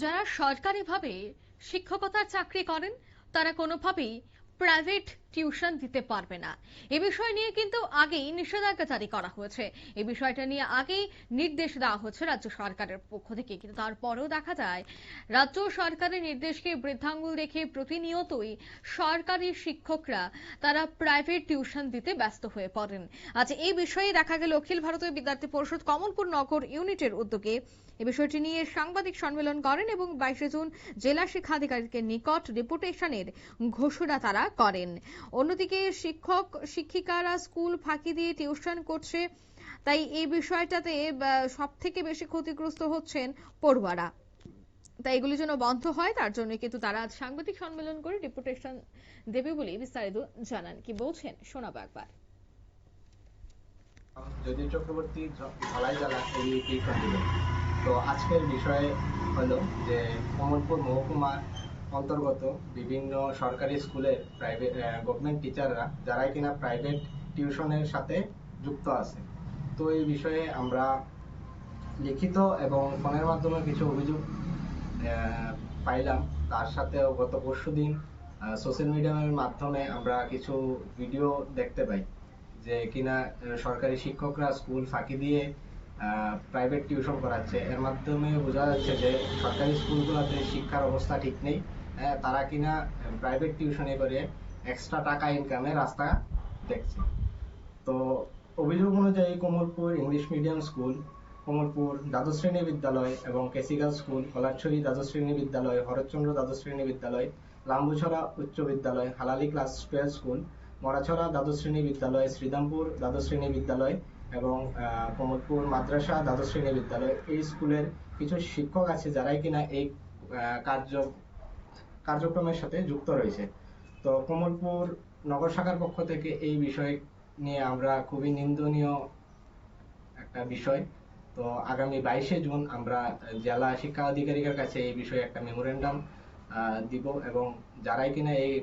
যারা সরকারিভাবে শিক্ষকতার চাকরি করেন তারা কোনোভাবেই প্রাইভেট টিউশন দিতে পারবে না। এ বিষয় নিয়ে কিন্তু আগেই নিষেধাজ্ঞা জারি করা হয়েছে। এই বিষয়টা নিয়ে আগেই নির্দেশ দেওয়া হচ্ছে রাজ্য সরকারের পক্ষ থেকে, কিন্তু তারপরেও দেখা যায় রাজ্য সরকারের নির্দেশকে বৃদ্ধাঙ্গুল দেখে প্রতিনিয়তই সরকারি শিক্ষকরা তারা প্রাইভেট টিউশন দিতে ব্যস্ত হয়ে পড়েন। আজ এই বিষয়ে দেখা গেল অখিল ভারতীয় বিদ্যার্থী পরিষদ কমলপুর নগর ইউনিটের উদ্যোগে এই বিষয়টি নিয়ে সাংবাদিক সম্মেলন করেন এবং 22 জুন জেলা শিক্ষাধিকারীদের নিকট ডেপুটেশনের ঘোষণা তারা করেন। অন্যদিকে শিক্ষক শিক্ষিকারা স্কুল ফাঁকি দিয়ে টিউশন করছে, তাই এই বিষয়টাতে সব থেকে বেশি ক্ষতিগ্রস্ত হচ্ছেন পড়ুয়ারা। তাই এগুলি যেন বন্ধ হয় তার জন্য কিন্তু তারা আজ সাংবাদিক সম্মেলন করে ডেপুটেশন দেবে বলে বিস্তারিত জানান। কি বলছেন শোনাবো একবার। যদি চক্রবর্তী ধলাই জেলা তো আজকের বিষয় হলো যে কমলপুর মহকুমার অন্তর্গত বিভিন্ন সরকারি স্কুলের প্রাইভেট গভর্নমেন্ট টিচাররা যারাই কিনা প্রাইভেট টিউশনের সাথে যুক্ত আছে, তো এই বিষয়ে আমরা লিখিত এবং ফোনের মাধ্যমে কিছু অভিযোগ পাইলাম। তার সাথেও গত পরশুদিন সোশ্যাল মিডিয়ার মাধ্যমে আমরা কিছু ভিডিও দেখতে পাই যে কিনা সরকারি শিক্ষকরা স্কুল ফাঁকি দিয়ে প্রাইভেট টিউশন করাচ্ছে। এর মাধ্যমে বোঝা যাচ্ছে যে সরকারি স্কুলগুলোতে শিক্ষার অবস্থা ঠিক নেই। তারা কিনা প্রাইভেট টিউশনে করে এক্সট্রা টাকা ইনকামের রাস্তা দেখছে। তো অভিযোগ অনুযায়ী Kamalpur English medium school, Kamalpur দ্বাদশ শ্রেণী বিদ্যালয় এবং কেসিগাল স্কুল, কলারছড়ি দ্বাদশ শ্রেণী বিদ্যালয়, হরচন্দ্র দ্বাদশ শ্রেণী বিদ্যালয়, লাম্বুছড়া উচ্চ বিদ্যালয়, হালালি ক্লাস 12 স্কুল, মরাছড়া দ্বাদশ শ্রেণী বিদ্যালয়, শ্রীরামপুর দ্বাদশ শ্রেণী বিদ্যালয় এবং কমলপুর মাদ্রাসা দ্বাদশ শ্রেণী বিদ্যালয়, এই স্কুলের কিছু শিক্ষক আছে যারাই কিনা এই কার্যক্রমের সাথে যুক্ত রয়েছে। তো কমলপুর নগর শাখার পক্ষ থেকে এই বিষয় নিয়ে আমরা খুবই নিন্দনীয় একটা বিষয়। তো আগামী 22 জুন আমরা জেলা শিক্ষা আধিকারিকের কাছে এই বিষয়ে একটা মেমোরেন্ডাম দিব এবং যারাই কিনা এই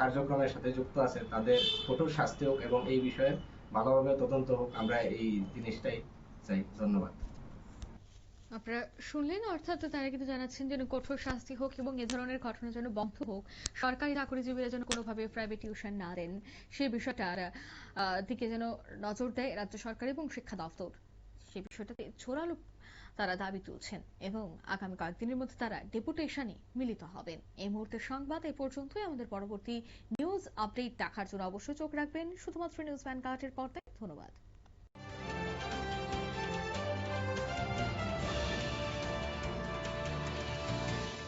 কার্যক্রমের সাথে যুক্ত আছে তাদের কঠোর শাস্তি হোক এবং এই বিষয়ে ভালোভাবে তদন্ত হোক, আমরা এই জিনিসটাই চাই। ধন্যবাদ। আপনারা শুনলেন, অর্থাৎ তারা কিন্তু জানাচ্ছেন যেন কঠোর শাস্তি হোক এবং এ ধরনের ঘটনা যেন বন্ধ হোক, সরকারি চাকরিজীবীরা যেন কোনোভাবে প্রাইভেট টিউশন না দেন, সেই বিষয়টার দিকে যেন নজর দেয় রাজ্য সরকার এবং শিক্ষা দপ্তর। সেই বিষয়টাতে জোরালো তারা দাবি তুলছেন এবং আগামী কয়েকদিনের মধ্যে তারা ডেপুটেশনে মিলিত হবেন। এই মুহূর্তের সংবাদ এ পর্যন্তই। আমাদের পরবর্তী নিউজ আপডেট দেখার জন্য অবশ্যই চোখ রাখবেন শুধুমাত্র নিউজ ভ্যানগার্ডের পর্দায়। ধন্যবাদ।